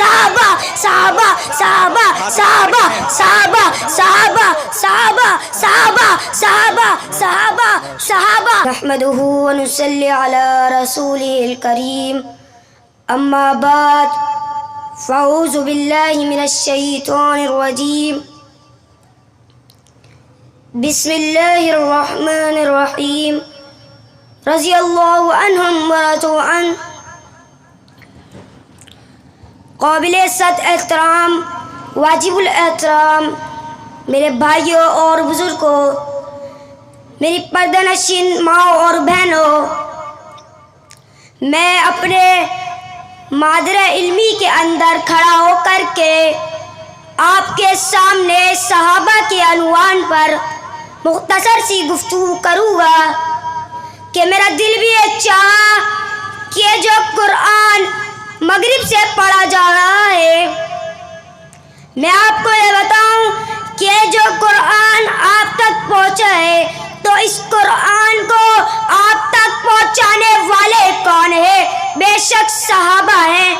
صحابہ صحابہ صحابہ صحابہ صحابہ صحابہ صحابہ صحابہ صحابہ صحابہ صحابہ نحمده ونصلي على رسوله الكريم اما بعد فاعوذ بالله من الشيطان الرجيم بسم الله الرحمن الرحيم رضی اللہ عنہم ورضوا عنہ. قابل عزت احترام واجب الاحترام میرے بھائیوں اور بزرگوں، میری پردہ نشین ماں اور بہنوں، میں اپنے مادر علمی کے اندر کھڑا ہو کر کے آپ کے سامنے صحابہ کے عنوان پر مختصر سی گفتگو کروں گا کہ میرا دل بھی یہ چاہا کہ جو قرآن مغرب سے پڑھا جا رہا ہے، میں آپ کو یہ بتاؤں کہ جو قرآن آپ تک پہنچا ہے تو اس قرآن کو آپ تک پہنچانے والے کون ہیں؟ بے شک صحابہ ہیں.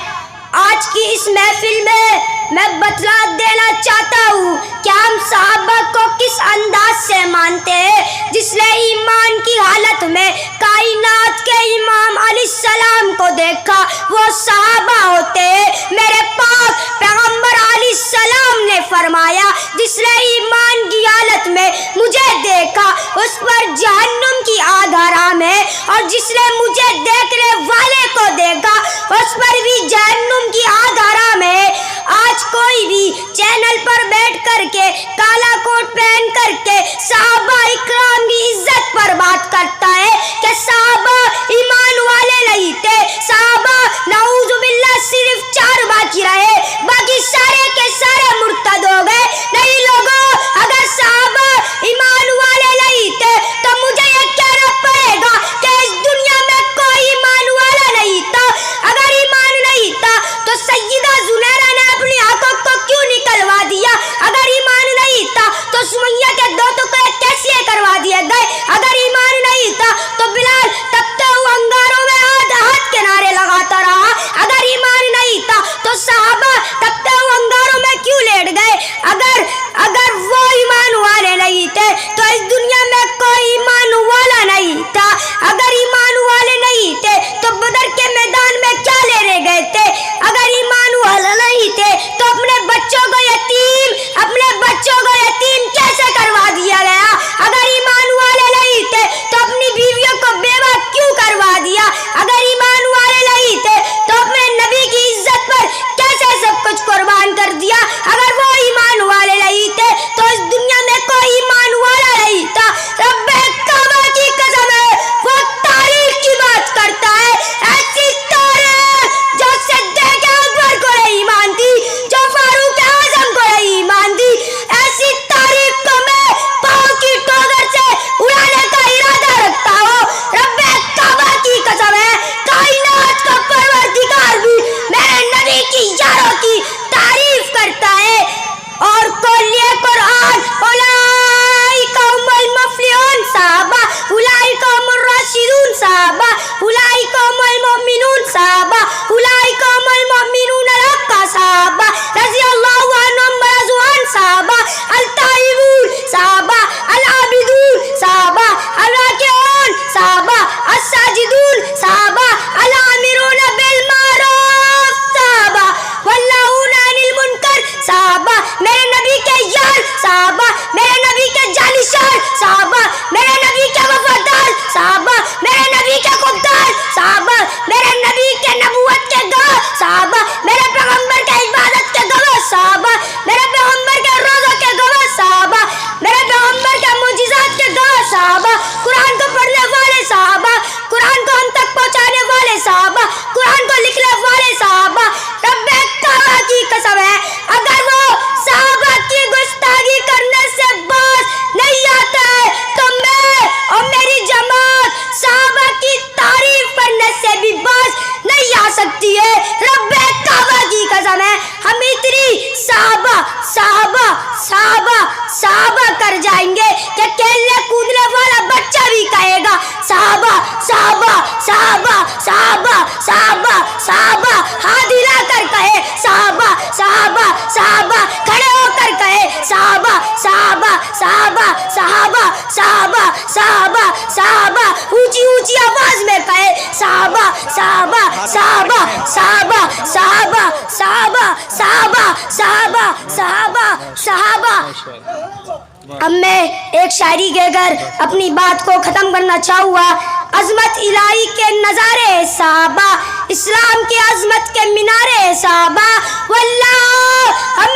آج کی اس محفل میں بتلا دینا چاہتا ہوں کہ ہم صحابہ کو کس انداز سے مانتے ہیں. جس نے ایمان کی حالت میں کائنات کے امام علیہ السلام کو دیکھا وہ صحابہ ہوتے ہیں. میرے پاک پیغمبر علیہ السلام نے فرمایا جس نے ایمان کی حالت میں مجھے دیکھا اس پر جہنم کی آگ حرام ہے، اور جس نے مجھے دیکھنے والے کو دیکھا اس پر بھی جہنم کی آگ حرام ہے. آج کوئی بھی چینل پر بیٹھ کر کے کالا کوٹ پہن کر کے صحابہ اکرام کی عزت پر بات کرتا ہے کہ صحابہ ایمان والے نہیں تھے، صحابہ نعوذ باللہ صرف 4 باقی رہے، باقی سارے کے سارے مرتد ہو گئے. نہیں لوگوں، اگر صحابہ ایمان والے نہیں تھے تو مجھے یہ کہنا پڑے گا کہ اس دنیا میں کوئی ایمان والا نہیں تھا. اگر ایمان نہیں تھا تو سیدہ زنیرہ نے اپنی آنکھوں کو کیوں نکلوا دیا؟ اگر ایمان نہیں تھا تو سمیہ کے 2 ٹکڑے کیسے کروا دیے گئے؟ اگر ایمان نہیں تھا تو بلال تپتے ہوئے انگاروں میں ہاتھ کے نعرے لگاتا رہا. اگر ایمان نہیں تھا تو صحابہ تپتے ہوئے انگاروں میں کیوں لیٹ گئے؟ اگر وہ ایمان والے نہیں تھے تو اس دنیا میں کوئی ایمان والا نہیں تھا. اگر ایمان والے نہیں تھے تو بدر کے میدان میں کیا لینے گئے تھے؟ اگر ایمان والے نہیں تھے تو اپنے بچوں کو یتیم کیسے کروا دیا گیا؟ اگر ایمان والے نہیں تھے تو اپنی بیویوں کو بیوہ کیوں کروا دیا؟ اگر ایمان والے نہیں تھے تو اپنے نبی کی عزت پر کیسے سب کچھ قربان کر دیا؟ اگر وہ ایمان والے نہیں تھے تو اس دنیا میں کوئی ایمان والا نہیں تھا. رب کعبہ کی قسم ہے وہ تاریخ کی بات کرتا ہے، ایسی تاریخ جو صدیق اکبر کو نہیں مانتی، جو فاروق اعظم کو نہیں مانتی. ایسی تاریخ کو میں پاؤں کی ٹوگر سے اڑانے کا ارادہ رکھتا ہوں. رب کعبہ کی قسم ہے کائنات کا پروردگار بھی میرے نبی کی یاروں کی تعریف کرتا ہے. اور کلیہ قرآن اولئک هم المفلحون صحابہ، اولئک هم الراشدون صحابہ، اولئک هم المؤمنون صحابہ، اولئک هم المؤمنون الحق صحابہ رضی اللہ عنہم ورضوا عنہ صحابہ، التائبون صحابہ، العابدون صحابہ، الراکعون صحابہ، الساجدون صحابہ، الامرون بالمعروف صحابہ، والناہون عن المنکر صحابہ. میرے نبی کے یار صحابہ، میرے نبی کے جانشین صحابہ، میرے نبی کے وفادار صحابہ، میرے نبی کے خوددار صحابہ، میرے نبی کے نبوت کے گواہ صحابہ، میرے پیغمبر کے عبادت کے گواہ صحابہ، میرے پیغمبر کے روزوں کے گواہ صحابہ، میرے پیغمبر کے معجزات کے گواہ صحابہ، قرآن کو پڑھنے والے صحابہ، قرآن کو ہم تک پہنچانے والے صحابہ، قرآن کو لکھنے والے صحابہ. رب کعبہ کی قسم ہے اگر وہ صحابہ کی گستاخی کرنے سے باز نہیں آتا ہے تو میں اور میری جماعت صحابہ کی تعریف کرنے سے بھی باز نہیں آ سکتی ہے. رب کعبہ کی قسم ہے ہم اتنی صحابہ کر جائیں گے کہ کھیلنے کودنے والا بچہ بھی کہے گا صحابہ صحابہ صحابہ صحابہ صحابہ صحابہ، ہاتھ ہلا کر کہے صحابہ صحابہ کھڑے ہو کر کہے صحابہ صحابہ صحابہ صحابہ صحابہ صحابہ صحابہ، اونچی اونچی آواز میں کہے صحابہ صحابہ صحابہ صحابہ صحابہ صحابہ صحابہ صحابہ صحابہ صحابہ۔ اب میں ایک شاعری کے گھر اپنی بات کو ختم کرنا چاہوں گا۔ عظمت الہی کے نظارے صحابہ، اسلام کی عظمت کے مینارے صحابہ، واللہ ہم